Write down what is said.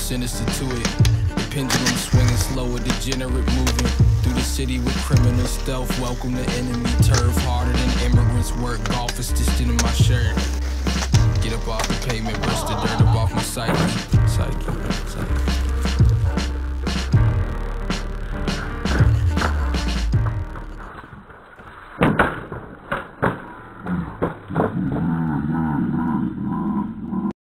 sinister to it. The pendulum swinging slower, degenerate moving through the city with criminal stealth. Welcome to enemy turf, harder than immigrants work. Golf is distant in my shirt. Get up off the pavement, brush the dirt up off my psyche.